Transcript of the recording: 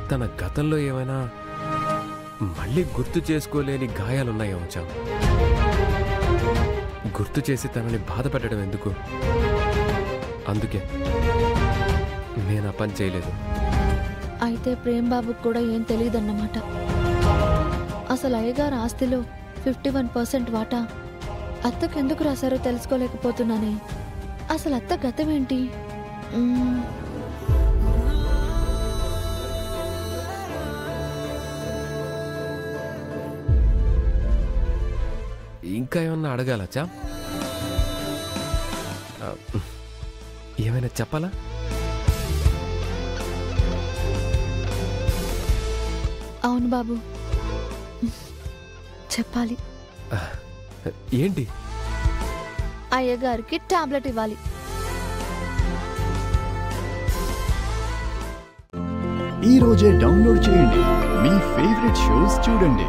తన గతంలో ఏమైనా మళ్ళీ గుర్తు చేసుకోలేని గాయాలున్నాయేమో చాం. గుర్తు చేసి తనని బాధ పెట్టడం ఎందుకు? అందుకే నేను ఆ పని చేయలేదు. అయితే ప్రేమ్ బాబుకు కూడా ఏం తెలియదన్నమాట. అసలు అయ్యగారు ఆస్తిలో 51% వాటా అత్తకెందుకు రాశారో తెలుసుకోలేకపోతున్నానే. అసలు అత్త గతమేంటి? ఇంకా ఏమన్నా అడగాలచ్చా? ఏమైనా చెప్పాలా? అవును బాబు, చెప్పాలి. ఏంటి? అయ్యగారికి టాబ్లెట్ ఇవ్వాలి. ఈ రోజే డౌన్లోడ్ చేయండి. మీ ఫేవరెట్ షోస్ చూడండి.